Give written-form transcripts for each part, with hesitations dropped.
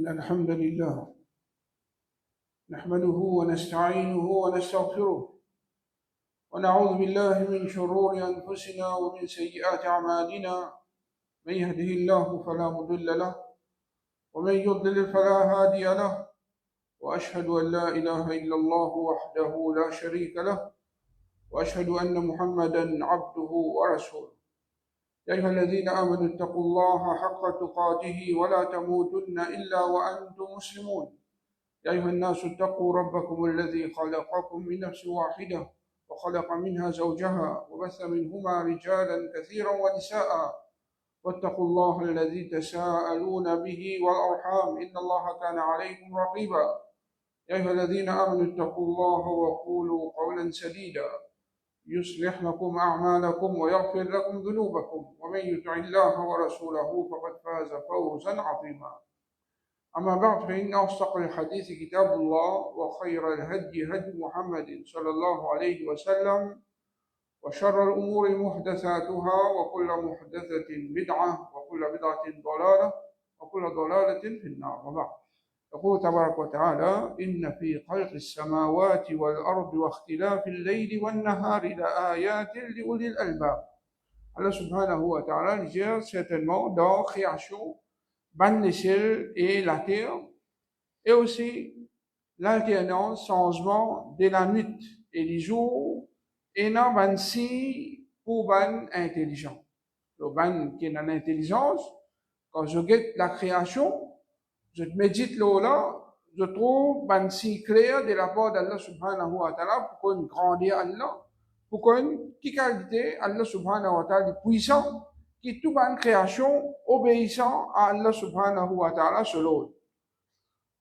إن الحمد لله نحمده ونستعينه ونستغفره ونعوذ بالله من شرور أنفسنا ومن سيئات أعمالنا. من يهده الله فلا مضل له ومن يضلل فلا هادي له، وأشهد أن لا إله إلا الله وحده لا شريك له، وأشهد أن محمدا عبده ورسوله. يا أيها الذين آمنوا اتقوا الله حق تقاته ولا تموتن إلا وأنتم مسلمون. يا أيها الناس اتقوا ربكم الذي خلقكم من نفس واحدة وخلق منها زوجها وبث منهما رجالا كثيرا ونساء، واتقوا الله الذي تساءلون به والأرحام إن الله كان عليكم رقيبا. يا أيها الذين آمنوا اتقوا الله وقولوا قولا سديدا يصلح لكم أعمالكم ويغفر لكم ذنوبكم، ومن يطع الله ورسوله فقد فاز فوزا عظيما. أما بعد، فإن أصدق الحديث كتاب الله، وخير الهدي هدي محمد صلى الله عليه وسلم، وشر الأمور محدثاتها، وكل محدثة بدعة، وكل بدعة ضلالة، وكل ضلالة في النار. وبعد، يقول تبارك وتعالى: إن في خلق السماوات والأرض واختلاف الليل والنهار لآيات لأولي الألباب. Allah subhanahu wa ta'ala dit certainement dans création, ban les ciels et la terre, et aussi l'alternance, changement de la nuit et du jour, et non ban si pour ban intelligent. Le ban qui est dans l'intelligence, quand je guette la création, je médite là, je trouve ban si clair de la part d'Allah subhanahu wa ta'ala pour qu'on grandisse Allah, pour qu'on qui qualité Allah subhanahu wa ta'ala puissant, qui tout ban création obéissant à Allah subhanahu wa ta'ala seul.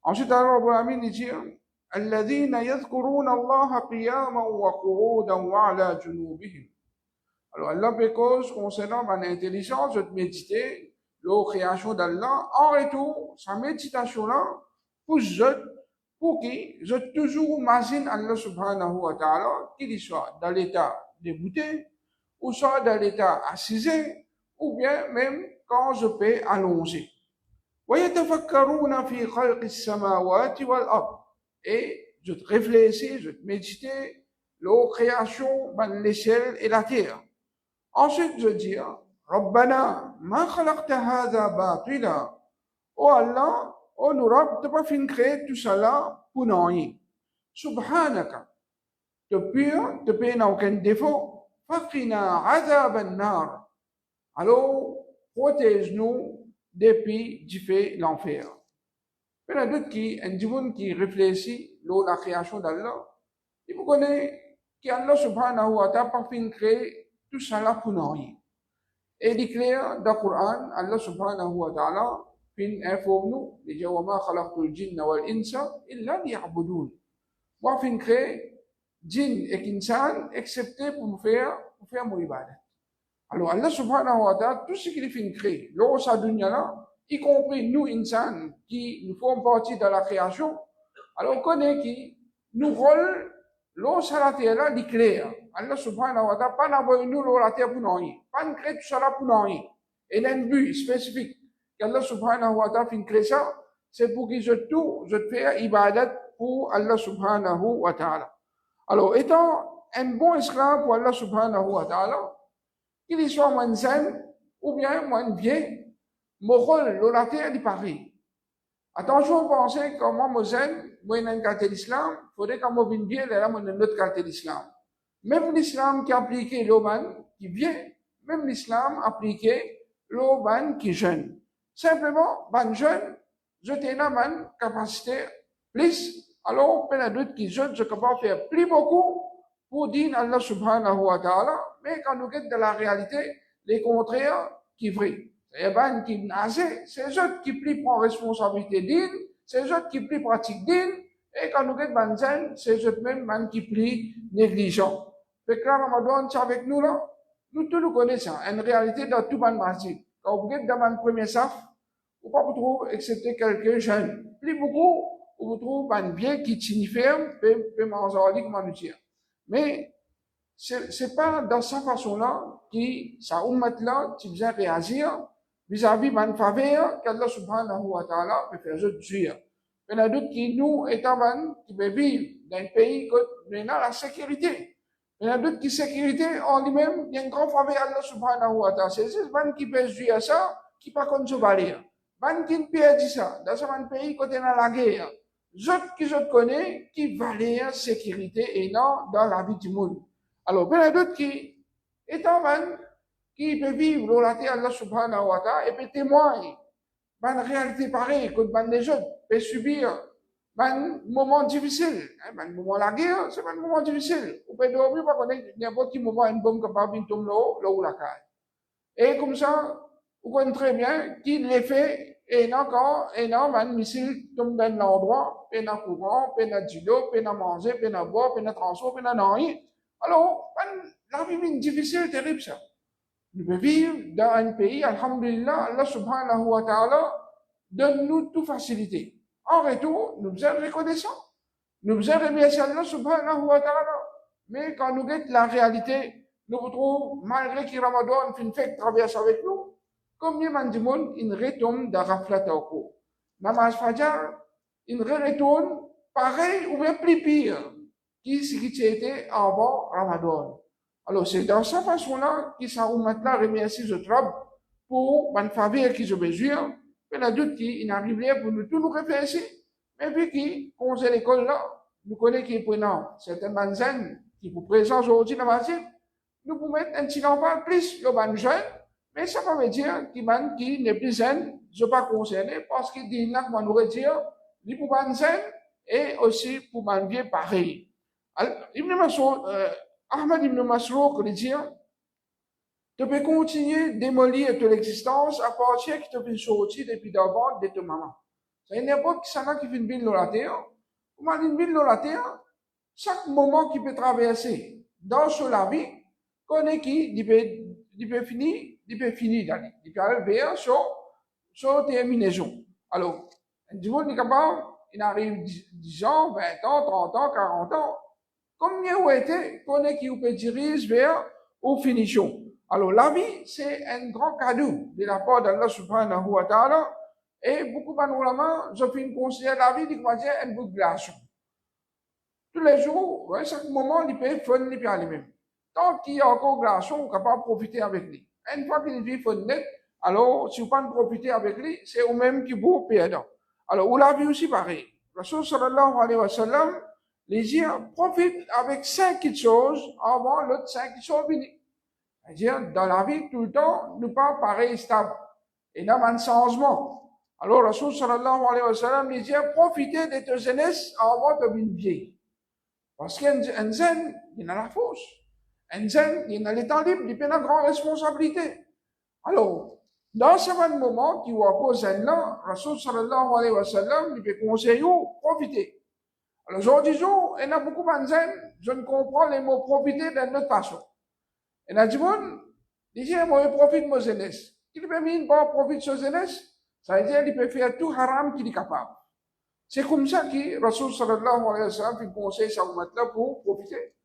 Ensuite, Allah Rabbil Alamin dit: الذين يذكرون الله قياما وقعودا وعلى جنوبهم. Alors Allah précose concernant mon intelligence de méditer la création d'Allah. En retour, sa méditation là pour qui je toujours imagine Allah subhanahu wa ta'ala, qu'il soit dans l'état débouté, ou soit dans l'état assisé, ou bien même quand je peux allonger. وَيَتَفَكَّرُونَ فِي خَلْقِ السَّمَاوَاتِ وَالْأَرْضِ. Et je réfléchis, je médite la création de l'échelle et la terre. Ensuite, je dis: رَبَّنَا مَا خَلَقْتَ هَذَا بَاطِلًا. Oh Allah, oh nous Rabb, tu n'as pas fait créer tout cela pour nous. Subhanaka, tu pur, tu n'as aucun défaut. فَقِنَا عَذَابَ النَّارِ. Alors, protège-nous depuis du fait l'enfer. Il y a d'autres qui réfléchissent à la création d'Allah. Et vous connaissez qu'Allah subhanahu wa ta'ala a fait créer tout cela pour nous. Et il déclare dans le Coran, Allah subhanahu wa ta'ala fait informe nous, il dit: وَمَا خَلَقْتُ الْجِنَّ وَالْإِنسَ إِلَّا لِيَعْبُدُونَ. Moi, j'ai créé djinn et insan excepté pour me faire mon ibadat. Alors Allah subhanahu wa ta'ala, tout ce qu'il fait créer, l'eau sa dunya là, y compris nous insan qui nous formons partie de la création, alors on connaît qui nous rôle l'eau sa la terre là, il clair. Allah subhanahu wa ta'ala pas n'avoir nous l'eau la terre pour nous, pas créer tout ça là pour nous. Et il y a un but spécifique qu'Allah subhanahu wa ta'ala fait créer ça, c'est pour que je fais ibadat pour Allah subhanahu wa ta'ala. Alors étant un bon esclave pour Allah subhanahu wa ta'ala, qu'il soit moins sain ou bien moins bien, mon rôle dans la terre est pareil. Attention, pensez que moi, moi, un quartier d'islam, il faudrait que moi, vienne bien, là, moi, un autre quartier d'islam. Même l'islam qui appliqué l'oban qui vient, même l'islam appliqué l'oban qui jeune. Simplement, ban jeune, je t'ai une capacité plus, alors, il y a d'autres qui jeune, je peux pas faire plus beaucoup pour dire Allah subhanahu wa ta'ala, mais quand nous sommes dans la réalité, les contraires qui vrai. C'est ban qui nasé, c'est eux qui plus prend responsabilité d'île, c'est eux qui plus pratique d'île, et quand nous sommes ban zen, c'est eux même ban qui plus négligent. Fait que là, Ramadan, c'est avec nous là, nous tous nous connaissons, en réalité, dans tout ban masjid. Quand vous êtes dans le premier saf, vous pas vous trouver, excepté quelques jeunes. Plus beaucoup, vous trouvez ban bien qui tient ferme, peut manger comme nous dire. Mais, c'est pas dans cette façon-là que ça ummat là, tu viens réagir, vis-à-vis de faveur qu'Allah subhanahu wa ta'ala peut faire jouir. Il y a d'autres qui nous étant qui peuvent vivre dans un pays où nous avons la sécurité. Il y a d'autres qui sécurité en lui-même, il y a une grande faveur Allah subhanahu wa ta'ala. C'est ces gens qui peuvent jouir ça, qui pas contre se valer. Ban qui ne peut dire ça, dans un pays côté dans la guerre. D'autres qui je connais, qui valent sécurité et non dans la vie du monde. Alors, il y a d'autres qui étant qui peut vivre dans la terre Allah subhanahu wa ta'ala et peut témoigner une réalité pareille que les autres peuvent subir un moment difficile. Un moment de la guerre, c'est un moment difficile. Vous pouvez dormir, pas connaître n'importe quel moment, une bombe capable de tomber là où la caille. Et comme ça, vous connaissez très bien qu'il l'est fait, et quand un missile tombe dans l'endroit, puis un courant, puis un judo, puis un manger, puis un boire, puis un transport, puis un rien. Alors, la vie est difficile, terrible ça. Nous pouvons vivre dans un pays, alhamdulillah, Allah subhanahu wa ta'ala donne-nous toute facilité. En retour, nous sommes reconnaissants. Nous sommes remerciés Allah subhanahu wa ta'ala. Mais quand nous guettons la réalité, nous retrouvons, malgré que Ramadan fait traverse avec nous, combien de monde, il retombe dans raflat au cours. Namaz Fajr, il retourne pareil ou bien plus pire que ce qui était avant Ramadan. Alors, c'est dans cette façon-là que ça maintenant remercie ce travail pour une faveur qui se besoin. Il y a d'autres qui n'arrivent pour nous tout nous réfléchir. Mais puis qui, quand c'est l'école là, nous connaissons qui prenant certaines manzaines qui vous présentent aujourd'hui dans la masjid, nous pouvons mettre un petit enfant plus le ban jeune, mais ça veut dire qu'il qui n'est plus jeune, je ne suis pas concerné parce qu'il dit là, qu'on nous dire, lui pour ban jeune et aussi pour ban vieux pareil. Alors, Ahmad ibn Masrouk dit, tu peux continuer à démolir toute l'existence à partir que tu peux sortir depuis d'abord de ta maman. C'est une époque qui s'en a qui fait une ville dans la terre. Comment une ville dans la terre, chaque moment qui peut traverser dans la vie, connaît qui, il peut finir d'aller. Il peut arriver sur terminaison. Alors, du monde est capable, il arrive 10 ans, 20 ans, 30 ans, 40 ans. Combien vous été, connaît qui vous peut diriger vers au finition. Alors, la vie, c'est un grand cadeau de la part d'Allah subhanahu wa ta'ala. Et beaucoup de gens, je fais une conseillère la vie, ils dire un bout de glaçon. Tous les jours, ouais, chaque moment, il peut faire les pieds à lui-même. Tant qu'il y a encore glaçon, on est capable de profiter avec lui. Une fois qu'il vit fun net, alors, si vous ne pouvez pas profiter avec lui, c'est vous-même qui vous perdez. Alors, ou la vie aussi pareil. Rasul sallallahu alayhi wa sallam, les gens profitent avec 5 choses avant l'autre 5 choses finies. C'est-à-dire, dans la vie, tout le temps, nous pas pareil stable. Et dans un changement. Alors, Rasul sallallahu alayhi wa sallam, les gens profitez de ta jeunesse avant de devenir vieille. Parce qu'un zen, il a la force. Un zen, il a l'état libre, il a une grande responsabilité. Alors, dans ce même moment, qui va cause zen-là, Rasul sallallahu alayhi wa sallam, il peut conseiller, profiter. Alors, aujourd'hui, il y a beaucoup de zen, je ne comprends les mots profiter d'une autre façon. Et là, du monde, il dit, moi, je profite de ma jeunesse. Il peut même pas profiter de sa jeunesse. Ça veut dire qu'il peut faire tout haram qu'il est capable. C'est comme ça que Rasul sallallahu alayhi wa sallam fait conseil sa ummah-là pour profiter.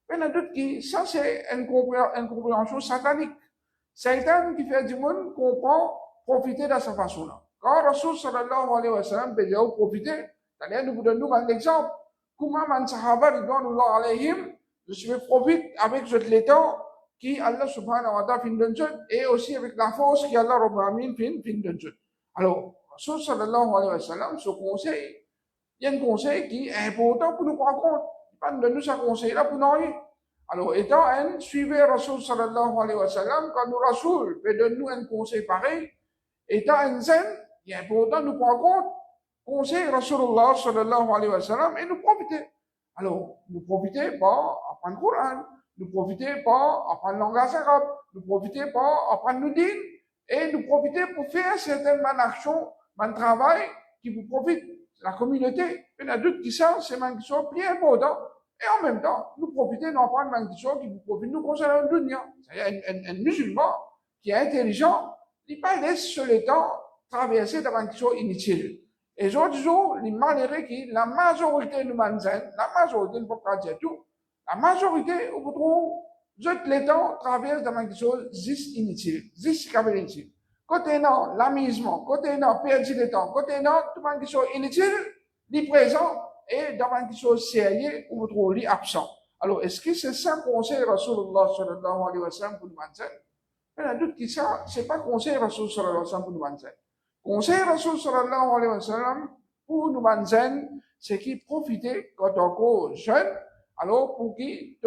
Mais il y en a d'autres qui, ça c'est une compréhension satanique. Satan qui fait du monde comprend profiter de sa façon-là. Quand Rasul sallallahu alayhi wa sallam peut dire profiter, c'est-à-dire nous donnons un exemple. Comment man sahaba ridwanullah alayhim, je suis profite avec ce l'état qui Allah subhanahu wa ta'ala fin donne et aussi avec la force qui Allah Rabbul Alamin fin donne. Alors, Rasul sallallahu alayhi wa sallam, ce conseil, il y a un conseil qui est important pour nous prendre compte. Il pas de nous ce conseil-là pour nous rien. Alors, étant un suivez Rasul sallallahu alayhi wa sallam, quand nous Rasul peut donner nous un conseil pareil, étant un zen, il est important de nous prendre compte, conseil Rasulullah sallallahu alayhi wa sallam, et nous profiter. Alors, nous profiter par apprendre le Coran, nous profiter par apprendre le langage arabe, nous profiter par apprendre le din, et nous profiter pour faire certaines actions, un travail qui vous profite la communauté. Il y en a d'autres qui sont, c'est une chose plus importante. Et en même temps, nous profiter d'en prendre une chose qui vous profite, nous concernant le dunya. C'est-à-dire, un musulman qui est intelligent, il pas laisse sur le temps traverser dans une chose inutile. Et je dis, les malheureux qui, la majorité de manzan, la majorité, ne peut pas dire tout, la majorité, au bout de le temps, traverse dans une chose juste inutile, juste inutile. côté non, l'amusement, côté non, perdre le temps, côté non, tout le monde qui sont inutiles, les présents, et dans le qui sont sérieux, ou trop les absents. Alors, est-ce que c'est ça conseil Rasulullah sallallahu alayhi wa sallam pour nous mentionner? Il y a d'autres qui ça, c'est pas conseil Rasul sallallahu alayhi wa sallam pour nous mentionner. Conseil Rasul sallallahu alayhi wa sallam pour nous mentionner, c'est qu'il profiter quand on est jeune, alors pour qu'il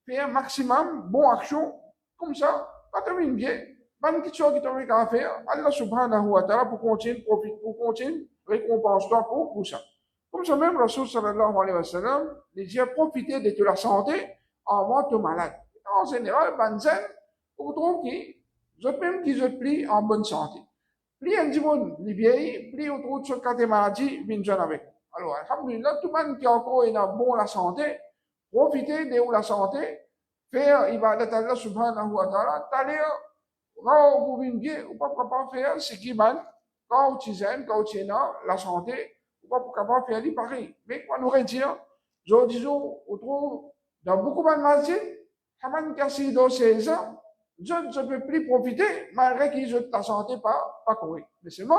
faire un maximum bon action, comme ça, pas terminer bien. Ban qui chose qui t'aurait qu'à faire, Allah subhanahu wa ta'ala pour continuer, profite, pour continuer, récompense-toi pour ça. Comme ça même, Rasul sallallahu alayhi wa sallam, il dit profiter de la santé avant de malade. En général, banzen, vous trouvez que vous même qui vous plie en bonne santé. Plus un petit monde, les vieillis, plus vous trouvez sur quatre maladies, viennent avec. Alors, alhamdulillah, tout le monde qui a encore une bonne la santé, profitez de la santé, faire ibadat Allah subhanahu wa ta'ala, t'allez, quand vous venez bien, vous ne pouvez pas faire ce qui m'a, quand vous êtes quand vous êtes la santé, vous ne pouvez pas faire pareil. Mais quand nous retirons, je dis, on trouve dans beaucoup de masjids, Haman Kassi dans 16 ans, je ne peux plus profiter, malgré qu'ils ont la santé pas correcte. Mais c'est bon.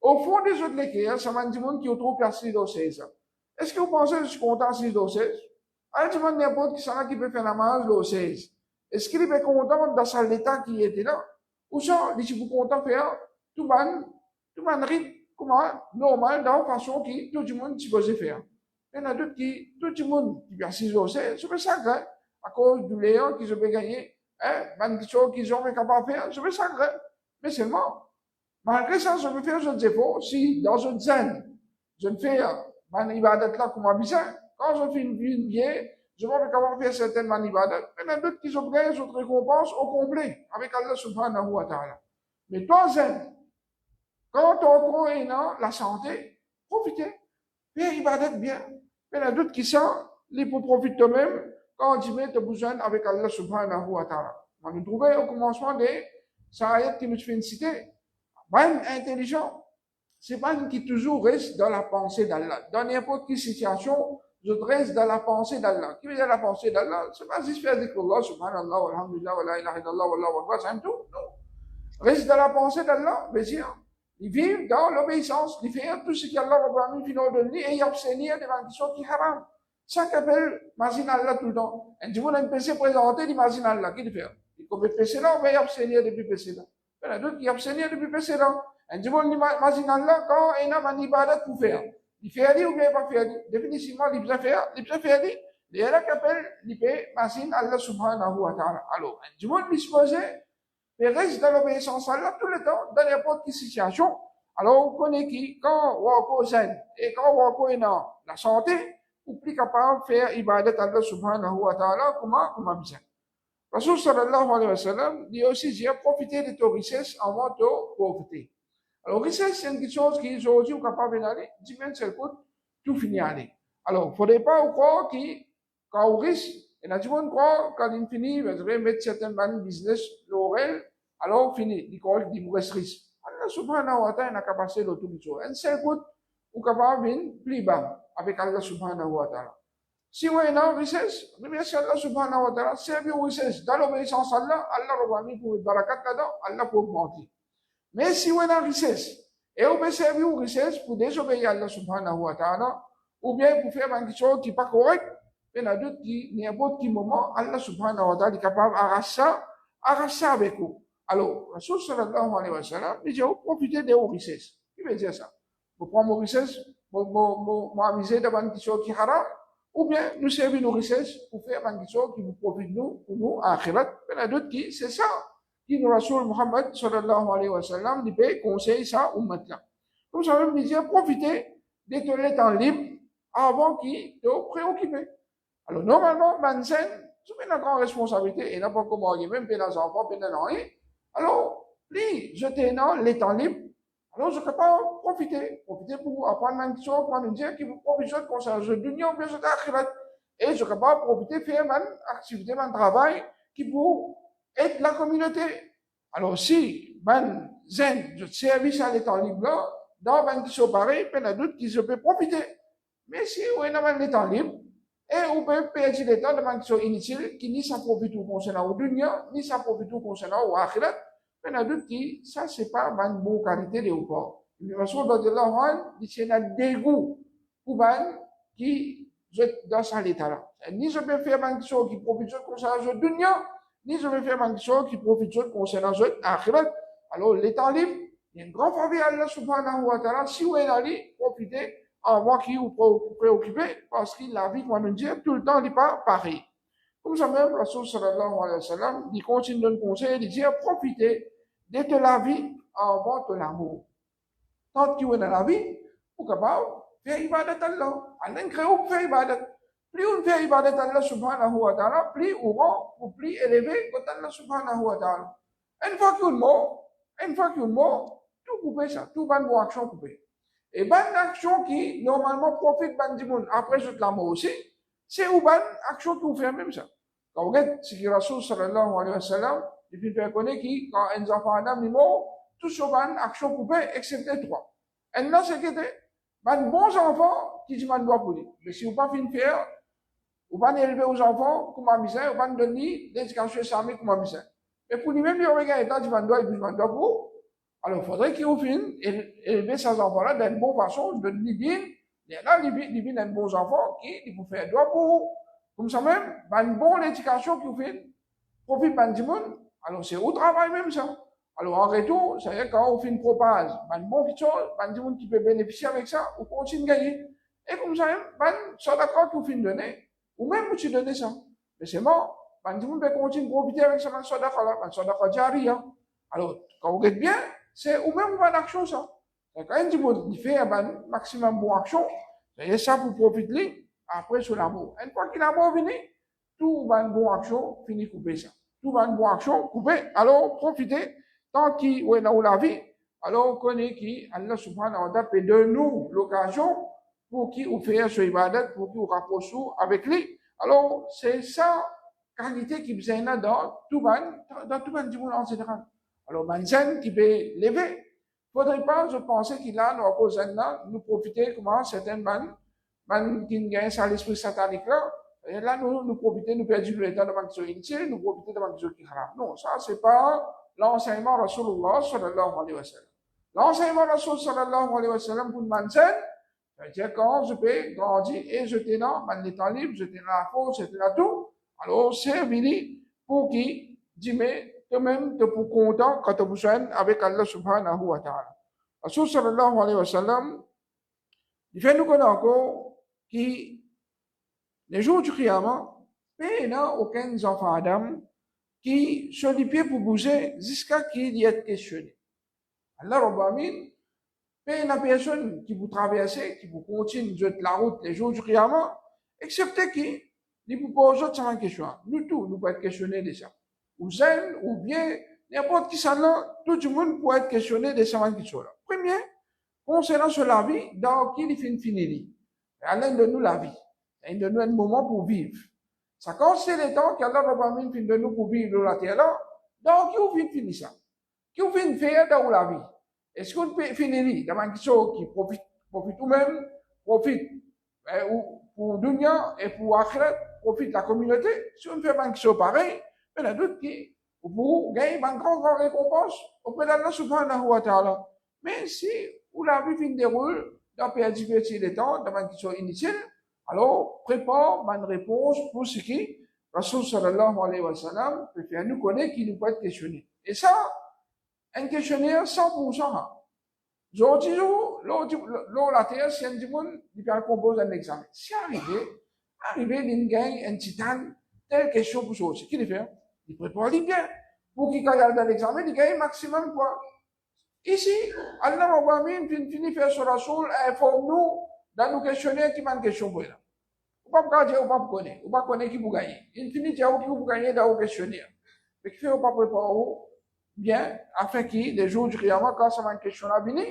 Au fond des autres légumes, ça m'a dit monde qui ont trop Kassi dans 16 ans. Est-ce que vous pensez que je suis content si dans 16? Alors, tu demandes n'importe qui s'en qui peut faire la marge dans 16. Est-ce qu'il est content dans l'état qui était là? Ou ça, il est content de faire tout le monde rythme, comment, normal, dans la façon qui tout le monde supposé faire. Il y en a d'autres qui, tout le monde qui vient 6 ans, c'est ça, à cause du léon qu'ils ont gagné, hein, des choses qu'ils ont capable de faire, c'est ça, mais seulement, malgré ça, je veux faire, je ne sais pas, si dans une zen, je ne fais, il va être là comme un bizarre, quand je fais une vie, je vais capable de faire certaines manibadat. Il y en a d'autres qui ont pris autres récompenses au complet, avec Allah subhanahu wa ta'ala. Mais toi, zen, quand on croit dans la santé, profitez, fais ibadat bien. Il y en a d'autres qui sont, les pour profiter eux-mêmes, quand tu mets besoin avec Allah subhanahu wa ta'ala. On nous trouvait au commencement des ayats qui nous fait citer. Même intelligent, c'est pas qui toujours reste dans la pensée d'Allah. Dans n'importe quelle situation, je reste dans la pensée d'Allah. Qui veut dire la pensée d'Allah? C'est pas juste faire Allah subhanallah, alhamdulillah, wa la ilaha illallah, wa Allahu akbar, c'est tout. Non. Reste dans la pensée d'Allah, mais dire, ils vivent dans l'obéissance, ils font tout ce qu'Allah va nous donner et ils abstenir des conditions qui haram. Ça qu'appelle Mazin Allah tout le temps. Et tu vois, un PC présenté, dit Mazin Allah, qui le fait? Il peut PC là, on va y abstenir depuis PC là. Il y en a d'autres qui abstenir depuis PC là. Et tu vois, Mazin Allah, quand il y a un ibadat pour faire. Il fait aller ou bien pas faire aller. Définitivement, il peut faire, il peut faire aller. Il y a là qu'appelle, il peut Mazin Allah subhanahu wa ta'ala. Alors, tu vois, il se posait, mais reste dans l'obéissance à Allah tout le temps, dans n'importe quelle situation. Alors, on connaît qui, quand on est zen, et quand on est dans la santé, ou plus capable de faire ibadat Allah subhanahu wa ta'ala, comment bien. Rasul sallallahu alayhi wa sallam dit aussi, j'ai profité de ta richesse avant de profiter. Alors, richesse, c'est une chose qui est aujourd'hui capable d'aller, dit même, c'est tout finit aller. Alors, il ne faudrait pas croire quand on risque, et la gens croient, quand il finit, je vais mettre certains business, l'oreille, alors fini, il croit qu'il me risque. Allah subhanahu wa ta'ala n'a capacité de tout ça. Un seul coup, ou capable de plus bas avec Allah subhanahu wa ta'ala. Si on est dans richesse, remercie Allah subhanahu wa ta'ala, servir richesse dans l'obéissance à Allah, Allah va mis pour le barakat là-dedans, Allah pour augmenter. Mais si on est dans richesse, et on peut servir richesse pour désobéir à Allah subhanahu wa ta'ala, ou bien pour faire quelque chose qui n'est pas correct, il y en a d'autres qui, n'importe quel moment, Allah subhanahu wa ta'ala est capable d'arracher avec vous. Alors, Rasul sallallahu alayhi wa sallam, il dit, profitez de vos richesses. Qui veut dire ça? Vous prenez vos richesses, vous amuser devant quelque chose qui est haram, ou bien nous servir nos richesses pour faire quelque chose qui vous profite nous, pour nous, à akhirat. Il y en a d'autres qui, c'est ça, qui nous Rasul Muhammad sallallahu alayhi wa sallam, il peut conseiller ça au matin. Comme ça, même, il dit, profitez de ton temps libre avant qu'il te préoccupe. Alors, normalement, Mansen, c'est une grande responsabilité, et n'a pas comment il même les enfants, les rien. Alors, plus je dans les temps libres, alors je ne peux pas profiter pour apprendre une chose, prendre une dire qui vous profite de concernant l'union, bien sûr, d'akhirat. Et je ne peux pas profiter de faire une activité, un travail qui pour être la communauté. Alors, si, zen, je service à l'état libre là, dans une chose pareille, il y a d'autres qui se peuvent profiter. Mais si on est dans les temps libres, et on peut perdre le temps de manière inutile qui ni ça profite concernant au dunya, ni ça profite concernant au akhirat. Mais il y a d'autres qui, ça, c'est pas une bonne qualité de report. Le Rasoul radiyallahu anhu dit c'est un dégoût pour ban qui dans cet état-là. Ni je peux faire une chose qui profite de concernant le dunya, ni je peux faire une chose qui profite de concernant l'akhirat. Alors, l'état libre, il y a une grande famille à Allah subhanahu wa ta'ala, si vous allez profiter avant qu'il vous préoccupez, parce que la vie, comme on dit, tout le temps, n'est pas pareil. Comme ça même, Rasoul sallallahu alayhi wa sallam, il continue de nous conseiller, il dit, profitez de la vie avant de l'amour. Tant qu'il est dans la vie, vous êtes capable de faire ibadat Allah. Allah est créé pour faire ibadat. Plus on fait ibadat Allah subhanahu wa ta'ala, plus on rend, plus élevé que Allah subhanahu wa ta'ala. Une fois qu'il est mort, tout coupé ça, tout bonne action coupé. Et bonne action qui, normalement, profite ban du monde, après toute la mort aussi, c'est une bonne action qui vous fait même ça. Quand vous regardez ce que Rasoul sallallahu alayhi wa sallam, il faut reconnaître que quand un enfant Adam est mort, tout ce bonne action coupée, excepté trois. Et là, c'est que des bons enfants qui disent doit pour lui. Mais si vous pas fin faire, vous pas élever aux enfants comme un misère, vous pas donner l'éducation islamique comme un misère. Mais pour lui-même, il regarde l'état du doit et du doit pour. Alors, il faudrait qu'il vous finisse élever ces enfants-là d'une bonne façon, de l'ibine. Et là, l'ibine est un bon enfant qui vous fait doigt pour. Comme ça même, une bonne éducation qui vous fait profite du monde. Alors, c'est au travail même ça. Alors, en retour, ça veut dire quand on fait une propage, une bonne chose, du monde qui peut bénéficier avec ça, on continue de gagner. Et comme ça, ça d'accord que vous finissez de donner, ou même vous donnez ça. Mais c'est mort, du monde peut continuer de profiter avec ça, ça d'accord jariya. Alors, quand vous êtes bien, c'est ou même une bonne action ça. Quand un monde fait un maximum de bonne action, c'est ça pour profiter, après sur l'amour. Une fois qu'il a l'amour venu, tout une bonne action finit couper ça. Tout une bonne action couper, alors profitez. Tant qu'il est dans la vie, alors on connaît qu'Allah subhanahu wa ta'ala peut de nous l'occasion pour qu'il nous fasse ce ibadat, pour qu'il nous rapproche avec lui. Alors, c'est ça, qualité qui besoin dans tout le monde en général. Alors, Manzen qui peut lever, faudrait pas, je pensais qu'il a, nous, à cause de nous profiter comment certaines man qui gagnent ça l'esprit satanique là, et là, nous profiter, nous perdre le temps de manquer inutile, nous profiter de manquer qui haram. Non, ça, c'est pas l'enseignement Rasulullah sallallahu alayhi wa sallam. L'enseignement Rasul sallallahu alayhi wa sallam pour m'enseigner, c'est-à-dire quand je peux grandir et jeter dans l'état libre, jeter dans la force, jeter dans tout, alors c'est venu pour qui dit mais toi-même tu pour content quand tu as besoin avec Allah subhanahu wa ta'ala. Rasul sallallahu alayhi wa sallam, il fait nous connaître encore qui les jours du Qiyamah, il n'y a aucun enfant Adam qui se les pieds pour bouger jusqu'à qu'il y ait questionné. Allah Rabbamin, il y a personne qui vous traverse, qui vous continue de la route les jours du Qiyamah, excepté qui, il vous pose autre question. Nous tous, nous pouvons être questionnés de ça. Ou zen, ou bien, n'importe qui ça là, tout le monde peut être questionné de ces questions-là. Premier, concernant sur la vie, dans qui il finit. Allah donne-nous la vie. Il donne-nous un moment pour vivre. Ça, quand c'est le temps qu'Allah Rabbamin fin de nous pour vivre la terre là, donc, qui vous finit ça? Qui vous finit faire dans la vie? Est-ce qu'on peut finir dans une question qui profite vous-même, profite pour dunya et pour akhirat, profite la communauté? Si on fait une question pareille, il y a d'autres qui, pour gagner une grande récompense auprès d'Allah subhanahu wa ta'ala. Mais si vous la vie fin déroule, dans le divertir le temps, dans une question initiale, alors, prépare une réponse pour ce qui, Rasul sallallahu alayhi wa sallam, peut faire nous connaître qui nous peut être questionné. Et ça, un questionnaire 100%. Aujourd'hui, la terre, si un monde, il peut composer un examen. Si arrivé, il gagne un titan, telle question pour ça. C'est qui le fait? Il prépare bien. Pour qu'il gagne dans l'examen, il gagne maximum quoi? Ici, Allah Rabbamin finit faire sur Rasul, informe-nous, dans nos questionnaires qui manquent question pour là. Ou pas dire, ou pas connaître qui vous gagnez. Il finit de dire qui vous gagnez dans vos questionnaires. Mais qui fait ou pas préparer bien, afin que les jours du Qiyamah, quand ça manque question à venir,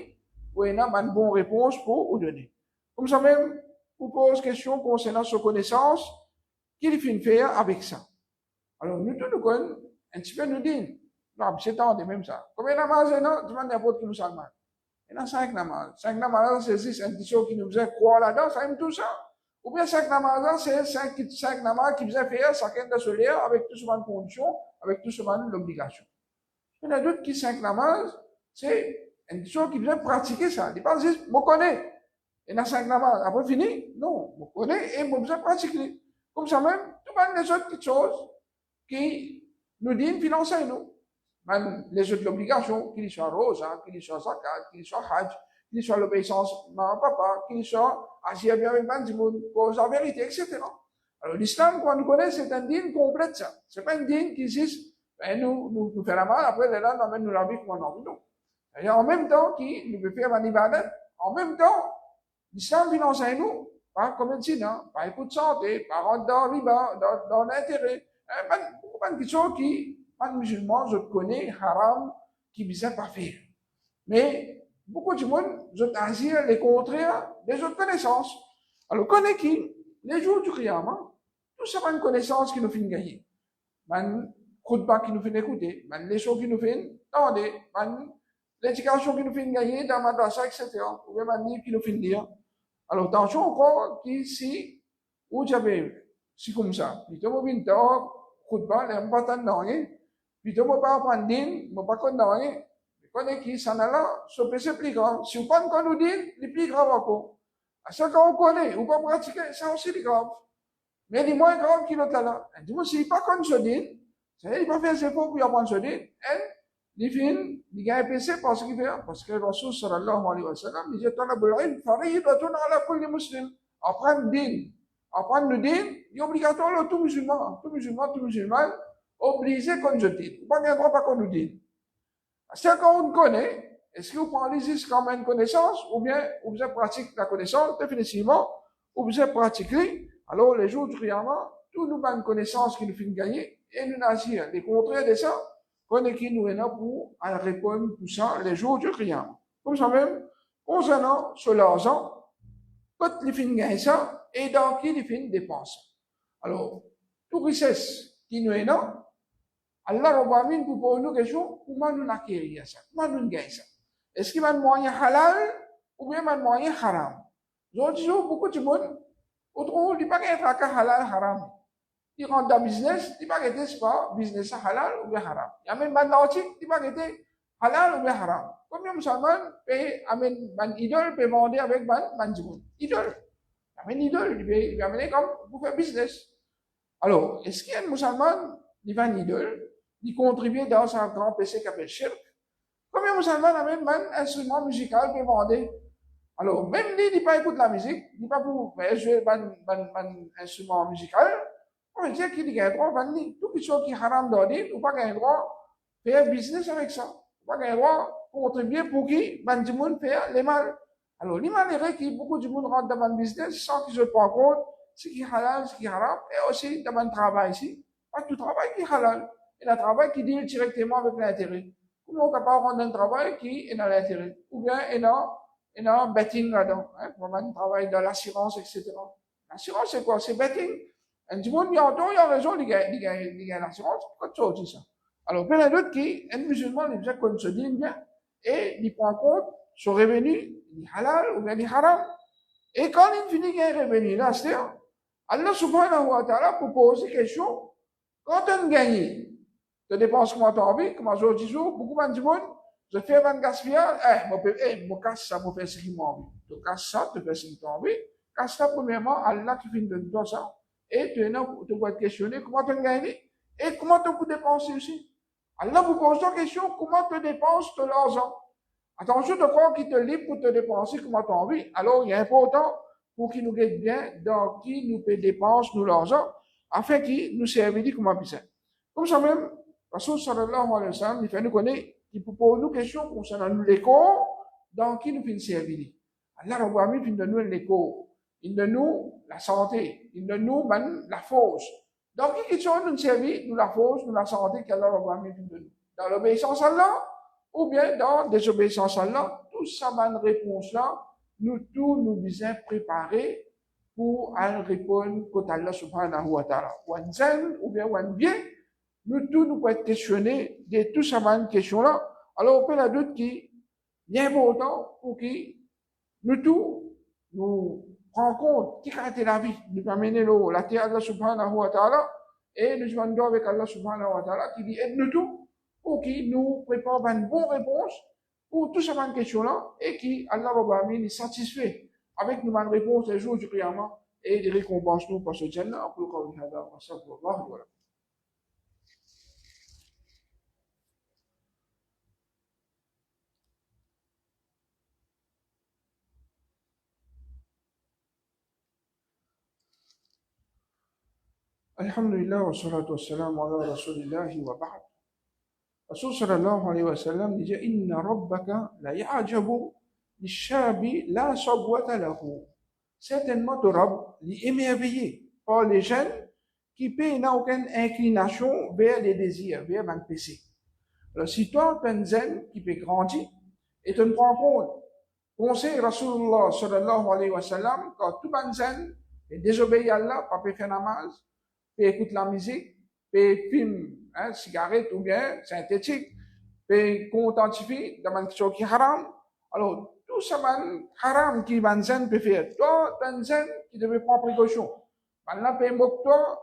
vous ayez une bonne réponse pour vous donner. Comme ça même, vous pose question concernant sa connaissance, qu'il finit faire avec ça. Alors, nous tous nous connaissons, un petit peu nous disons, non, c'est temps de même ça. Combien de namazes, non, demande n'importe qui musulman. Il y en a 5 namazes. 5 namazes, c'est 6 institutions qui nous faisaient croire là-dedans, ça aime tout ça. Ou bien 5 namazes, c'est 5 namazes qui faisaient faire chacun de ce lien avec tout ce monde de conditions, avec tout ce monde d'obligation. Il y en a d'autres qui 5 namaz, c'est une chose qui vient pratiquer ça. Ils pas juste, je connais. Il y en a 5 namaz, après fini? Non, je connais et je besoin pratiquer. Comme ça même, tout le monde les autres petites choses qui nous disent financer nous. Même les autres obligations, qu'ils soient rosa, qu'ils soient zakat, qu'ils soient hajj, qu'ils soient l'obéissance maman, papa, qu'ils soient agir bien avec man du monde, cause la vérité, etc. Alors l'islam, quand on connaît, c'est un dîne complet ça. C'est pas un dîne qui dit, ben, nous fait la mal, après, là, nous amène nous la vie comme on a envie, non. Et en même temps, qui nous peut faire un ibadat, en même temps, l'islam finance nous, par comme médecin, par écoute de santé, par rente dans riba, dans l'intérêt, pas une question qui, pas de musulmans, je connais, haram, qui ne pas faire. Mais, beaucoup de monde, je t'assure les contraires des autres connaissances. Alors, connais qui? Les jours du Qiyamah, tout ça, une connaissance qui nous fait gagner. Man, khutbah qui nous fait écouter, man, les choses qui nous fait entendre, man, l'éducation qui nous fait gagner dans madrasa, etc. Ou bien man, qui nous fait dire. Alors, attention encore, qui, si, où j'avais, c'est comme ça. Puis, tu m'as vu, khutbah, les m'pas rien. Puis, tu m'as pas apprendre din, m'as pas connaître rien. Connais qui, ça n'a là, c'est plus grave. Si vous ne connaissez pas din, c'est plus grave encore. À ce qu'on connaît, ou pas pratiquer, ça aussi est grave. Mais les moins graves qui l'ont là. Du coup, s'il pas comme ce din, il va faire ses efforts pour apprendre ce din, il fait, il gagne PC parce qu'il fait, parce que le Rasul sallallahu alayhi wa sallam, il dit, talabul ilm, faridatun ala kulli muslim. Apprendre din. Apprendre le din, il est obligatoire à tout musulman, obligé comme je dis. Pas bien droit pas qu'on nous dit. C'est quand on connaît, est-ce que vous prenez juste comme une connaissance, ou bien vous pratiquez la connaissance, définitivement, ou vous pratiquez, alors les jours du Qiyamah, tout nous donne une connaissance qui nous fait gagner, et nous n'agir. Les contraires de ça, qu'on est qui nous est là pour répondre tout ça les jours du Qiyamah. Comme ça même, concernant sur l'argent, quand les fins gagnent ça, et dans qui les fins dépensent. Alors, toute richesse qui nous est là, Allah Rabbamin pour poser nous question, comment nous acquérir ça? Comment nous gagnons ça? Est-ce qu'il y a un moyen halal ou bien un moyen haram? Je dis beaucoup de monde, autrement, il n'y a pas qu'un halal haram. Il rentre dans le business, il n'y a pas qu'un business halal ou bien haram. Il y a même un nautique, il n'y a pas qu'un halal ou bien haram. Comme les musulmans, un idole peut vendre avec un idole. Il y a un idole, il va amener comme pour faire business. Alors, est-ce qu'il y a un musulman, il va un idole? Il contribue dans un grand PC qui s'appelle Shirk. Combien de musulmans amènent un instrument musical pour vendre? Alors, même lui, il n'est pas écoute la musique, il n'est pas pour jouer un instrument musical. On va dire qu'il a un droit à vendre. Tout ce qui est haram dans l'île, ou pas un droit de faire business avec ça. Ou pas un droit de contribuer pour qui, du monde faire les mal. Alors, les malheureux qui, beaucoup de monde rentre dans le business sans qu'ils se rendent compte ce qui est halal, ce qui est haram, et aussi dans le travail ici. Pas tout travail qui est halal. Et le travail qui deal directement avec l'intérêt. Comment on peut pas rendre un travail qui est dans l'intérêt? Ou bien, il y a un betting là-dedans. Comment on travaille dans l'assurance, etc. L'assurance, c'est quoi? C'est betting. Et du monde, il y a raison, il gagne l'assurance. Pas de chose, c'est ça. Alors, il y en a d'autres qui, un musulman, il vient comme se dit bien, et il prend en compte son revenu, il est halal ou bien il est haram. Et quand il finit qu'il y a un revenu, là, c'est-à-dire, Allah subhanahu wa ta'ala propose une question, quand on gagne, tu dépenses comment tu as envie, comment je dis, beaucoup de monde, je fais 20 gaspillage, je casse ça pour faire ce qu'il m'a envie. Tu casses ça, tu fais ce qu'il t'a envie. Casse ça, premièrement, Allah qui finit de donner ça. Et tu vas te questionner comment tu as gagné et comment tu peux dépenser aussi. Allah vous pose la question, comment tu dépenses ton argent. Attention de croire qu'il te libre pour te dépenser comment tu as envie. Alors, il est important pour qu'il nous guide bien dans qui nous peut dépenser nous l'argent, afin qu'il nous serve comme un Comme ça même, Rasul sallallahu alayhi wa sallam, il fait nous connaître, il peut poser nous questions concernant nous les corps, dans qui nous fait servir. Allah Rabbi Ami fait de nous les corps, il de nous la santé, il de nous la force. Dans qui question nous servir, nous la force, nous la santé qu'Allah Rabbi Ami fait de nous. Dans l'obéissance à Allah, ou bien dans désobéissance à Allah, tout ça, bonne réponse là, nous tous nous disons préparer pour aller répondre à Allah subhanahu wa ta'ala. Ou zen, ou bien bien, nous tous nous pouvons être questionnés de tout ça, bonne question là. Alors, on peut la doute qui est important pour que nous tous nous prenions compte qui a été la vie, nous amener la terre Allah subhanahu wa ta'ala, et nous demandons avec Allah subhanahu wa ta'ala qui dit aide-nous tous pour qu'il nous prépare une bonne réponse pour toutes ces questions-là et qui, Allah Rabbi Amin, est satisfait avec nos bonnes réponses les jours du Qiyamah et il récompense nous pour ce Jannah. Pour le cas de Alhamdulillah wa salatu wa salam ala rasulillahi wa ba'd. Rasul sallallahu alayhi wa sallam dit Inna rabbaka la ya'jabu lishabi la sabwata lahu. Certainement, ton Rabb est émerveillé par les jeunes qui n'ont aucune inclination vers les désirs, vers le péché. Alors, si toi, tu es un jeune qui peut grandir et tu te rends compte, conseil Rasulullah sallallahu alayhi wa sallam, quand tout un jeune est désobéi à Allah, pas peut faire namaz, peut écouter la musique, peut fumer, cigarette ou bien synthétique, peut contentifier dans une chose qui est haram. Alors, tout ça, haram qui va peut faire. Toi, tu es un jeune qui devait prendre précaution. Maintenant, peut moquer toi,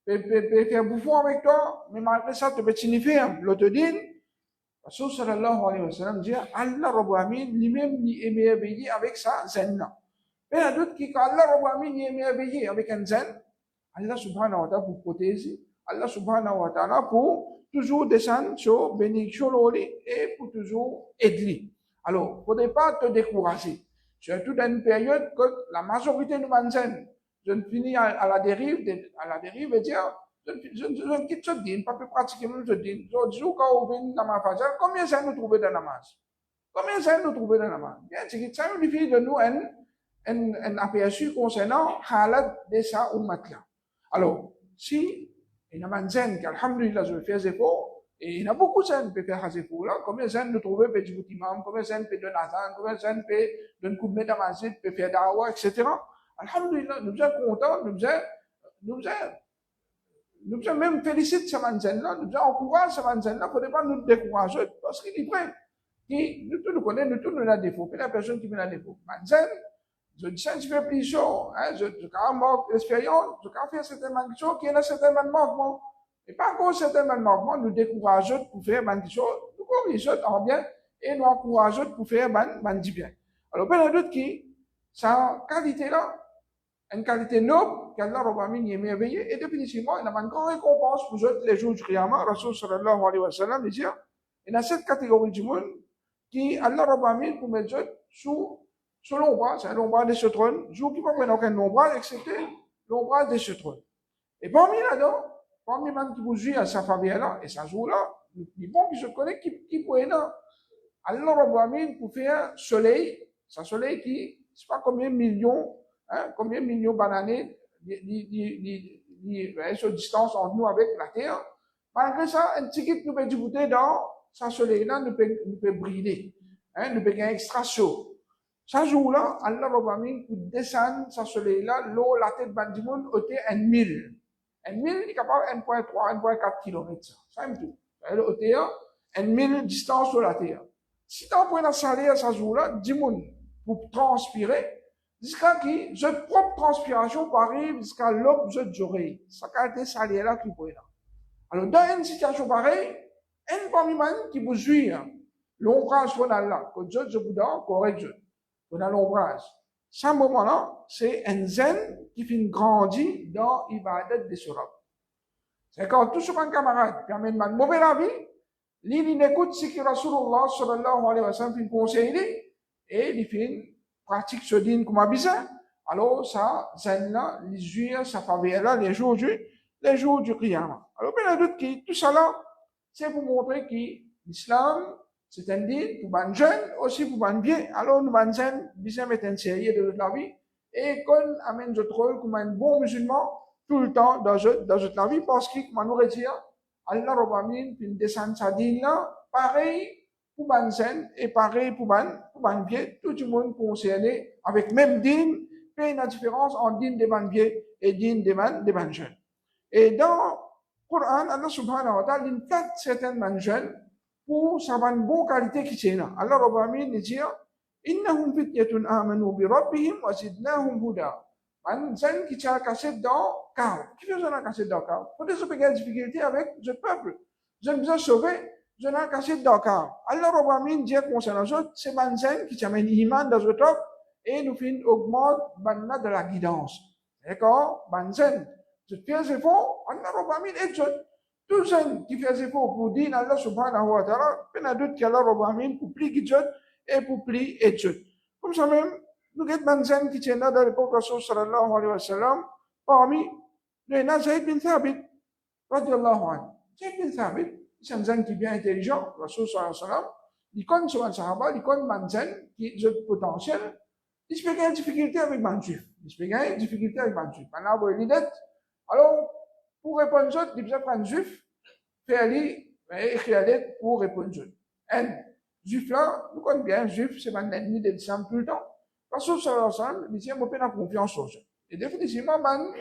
peut faire bouffon avec toi, mais malgré ça, tu peux signifier l'autodine. Rasul sallallahu alayhi wa sallam dit Allah Rabbu Amin lui-même est émerveillé avec sa zen-là. Mais il y a d'autres qui, quand Allah Rabbu Amin est émerveillé avec un zen, Allah subhanahu wa ta'ala pour protéger, Allah subhanahu wa ta'ala pour toujours descendre sur bénédiction et pour toujours aider. Alors, il ne faudrait pas te décourager. Surtout dans une période que la majorité de nos zen, je finis à la dérive et dire, je quitte ce din, pas plus pratiquer même ce din. Je dis, quand on vient dans ma fajr, combien ça nous trouver dans la namaz? Combien ça nous trouver dans la namaz? Bien, c'est que ça nous fait de nous un aperçu concernant halat de sa ummat-là. Alors, si il y a un zen qui, alhamdulillah, je vais faire des efforts, et il y a beaucoup de zen qui peuvent faire des efforts là, combien de zen nous trouver peut dire imam, combien de zen peut donner azan, combien de zen peut donner coup de main dans la masjid, peut faire dawa, etc. Alhamdulillah, nous sommes contents, nous sommes même félicités de ce manzen-là, nous sommes encouragés ce manzen-là, il ne faudrait pas nous décourager, parce qu'il est vrai, nous tous nous connaissons, nous tous nous avons des défauts, mais la personne qui met des défauts. Manzen, je dis ça, je fais plus chaud, je manque l'expérience, je fais certainement quelque chose qui est certainement manquement. Et par contre, certainement manquement, nous décourageons pour faire quelque chose, nous corrigeons en bien, et nous encourageons pour faire du bien. Alors, il y a d'autres qui, sa qualité-là, une qualité noble qu'Allah Rabbi Amin est merveilleux et définitivement il y a une grande récompense pour eux les jours du Qiyamah. Rasul sallallahu alayhi wa sallam dit il y a cette catégorie du monde qui Allah Rabbi Amin pour mettre sous l'ombrage, c'est l'ombrage de ce trône, jour qui ne peut pas aucun ombrage excepté l'ombrage de ce trône. Et parmi là-dedans, parmi même qui vous jouit à sa favela et sa jour-là, les bons qui se connaissent qui pourraient là, Allah Rabbi Amin pour faire soleil, c'est un soleil qui, je ne sais pas combien de millions d'années sur distance entre nous avec la Terre. Malgré ça, un petit qui nous peut discuter dans ce soleil-là, nous peut briller, nous peut gagner extra chaud. Ce jour-là, Allah Rabbi Amin pour descendre ce soleil-là, l'eau, la tête du monde, était 1 000. 1 000 est capable 1,3, 1,4 km. Ça aime tout. Elle était 1 000 distance sur la Terre. Si tu as un salaire ce jour-là, 10 monde pour transpirer, jusqu'à qui, cette propre transpiration arrive jusqu'à l'aube de oreilles. Ça qualité salaire là qui peut là. Alors, dans une situation pareille, un parmi man qui vous suit, l'ombrage qu'on a là, que Dieu vous donne, correct Dieu. On a l'ombrage. Ce moment-là, c'est un zen qui fait grandir dans l'ibadat de ce rab. C'est quand tout ce qu'un camarade permet de mauvais avis, il n'écoute ce que Rasulullah sallallahu alayhi wa sallam fait conseiller et il fait pratique ce din comme abisa, alors ça, zen-là, les juifs, ça faveur là, les jours du Qiyamah. Alors, il y a d'autres qui, tout ça là, c'est pour montrer que l'islam, c'est un din pour ban jeune, aussi pour ban bien. Alors, nous ban jeune, bien mettre un sérieux de la vie, et qu'on amène notre rôle comme un bon musulman, tout le temps, dans notre vie, parce qu'il, comme nous dire, Allah Rabbi Amin, puis descendre sa din là, pareil, pour ban zen et pareil pour ban biais, tout le monde concerné avec même din, fait une différence entre din de ban biais et din de ban jeunes. Et dans le Coran, Allah subhanahu wa ta'ala, il fait certaines ban jeunes pour sa bonne qualité qui est là. Allah Rabbi Amin dit, innahum fityatun amanu bi rabbihim wa zidnahum huda. Man zen qui tient cassé dans car. Qui fait ça cassé dans car? Pour des difficultés avec ce peuple. Je me suis sauvé. je n'ai cassé d'accord. Allah Rabbamin dit concernant eux, c'est Banzen qui t'amène l'iman dans eux et nous fin augmente Banna de la guidance. D'accord? Banzen. Tu fais des efforts, Allah Rabbamin est eux. Tous ceux qui font des efforts pour dire Allah subhanahu wa ta'ala, il y a d'autres qui Allah Rabbamin pour plus guider et pour plus aider. Comme ça même, nous avons Banzen qui tient dans l'époque Rasul sallallahu alayhi wa sallam, parmi les Zayd bin Thabit, radiallahu anhu. Zayd bin Thabit, c'est un zen qui est bien intelligent, Rasul sallallahu alayhi wa sallam, il connaît souvent Sahaba, il connaît Banzen qui est le potentiel, il se fait une difficulté avec Banjuif. Il se fait une difficulté avec Banjuif. Maintenant, vous l'idée. Alors, pour répondre aux autres, il besoin prendre juif, faire écrire lettre pour répondre aux autres. Un juif là, nous connaissons bien, juif, c'est un ennemi de l'islam tout le temps. Parce que ça ensemble, il dit, on peut pas confiance aux autres. Et définitivement, un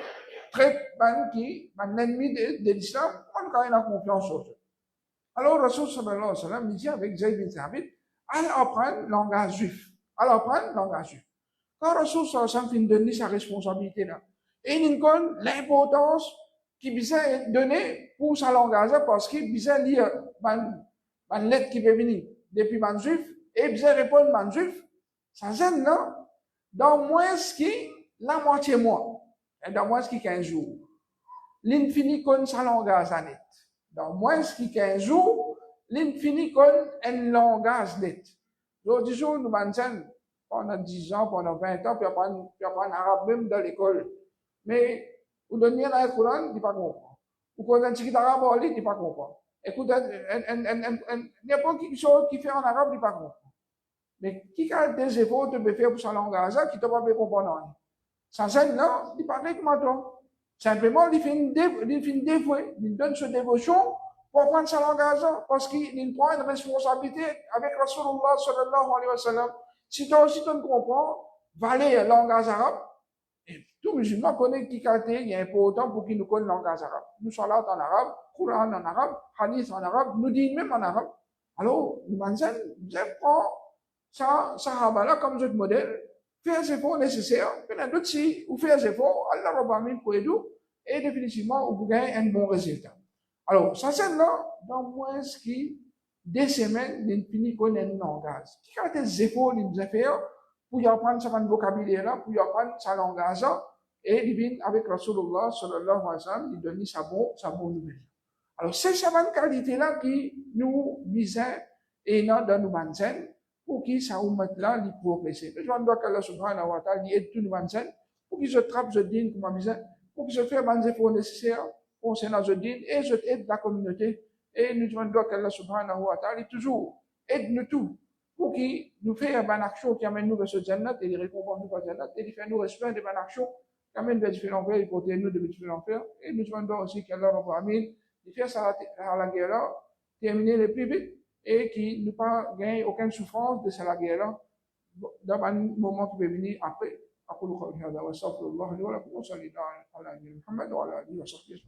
ennemi de l'islam, on n'a pas confiance aux autres. Alors, Rasul sallallahu alayhi wa sallam, il dit avec Zayd bin Thabit, allez apprendre le langage juif. Allez apprendre le langage juif. Quand Rasul sallallahu alayhi wa sallam donne sa responsabilité là, et il connaît l'importance qui est donnée pour sa langage parce qu'il besoin lire une lettre qui peut venir depuis man juif et besoin répondre man juif, ça gêne là, dans moins qui la moitié mois, et dans moins qui 15 jours. L'infini connaît sa langage net. Dans moins qui 15 jours, l'infini connaît un langage net. Donc, disons, nous mangeons pendant 10 ans, pendant 20 ans, puis apprendre arabe même dans l'école. Mais, vous donnez un Coran, il ne pas comprendre. Vous connaissez un petit arabe, il ne pas comprendre. Écoute, n'importe qui chose qui fait en arabe, il ne pas comprendre. Mais qui a des efforts de faire pour sa langage, qui ne peut pas comprendre. Sans ça, non, il parle comme toi. Simplement, il fait une dévouée, il donne sa dévotion pour apprendre sa langage, parce qu'il prend une responsabilité avec Rasulullah sallallahu alayhi wa sallam. Si toi aussi tu comprends, valer le langage arabe, et tout musulman connaît qui il est important pour qu'il nous connaisse le langage arabe. Nous salat en arabe, Coran en arabe, hadith en arabe, nous disons même en arabe. Alors, nous prend ça, sahaba comme notre modèle, faire les efforts nécessaires, puis d'autres si vous faites les efforts, Allah Rabbamin pour aider, et définitivement, vous gagnez un bon résultat. Alors, ça c'est là, dans moins qui, des semaines, il finit connaître un langage. Qui a des efforts, il nous a fait, pour y apprendre sa vocabulaire là, pour y apprendre sa langage là, et il vient avec Rasulullah sallallahu alayhi wa sallam, il donne sa bonne nouvelle. Alors, c'est cette qualité là qui nous visent et dans nos manzènes, pour qu'ils ça là, les progresser. Je demande qu'Allah subhanahu wa ta'ala, il aide tous nos manzènes, pour qu'ils se trappent, se dînent, comme on disait, pour qu'ils se fassent des efforts nécessaires, concernant ce dîne, et je aide la communauté. Et nous demandons qu'Allah subhanahu wa ta'ala, toujours, aide-nous tous, pour qu'il nous fasse une action qui amène nous vers ce jannat, et les récompense nous vers ce jannat, et il fait nous respect de bonnes actions, qui amène vers différents enfer, et protège nous de différents enfer. Et nous demandons aussi qu'Allah Rabbamin, il fait ça à la guerre là, terminer les plus vite, et qu'il ne pas gagner aucune souffrance de cette guerre là, dans un moment qui peut venir après. أقول قولي هذا وأستغفر الله لي ولكم وصلي على نبينا محمد وعلى آله وصحبه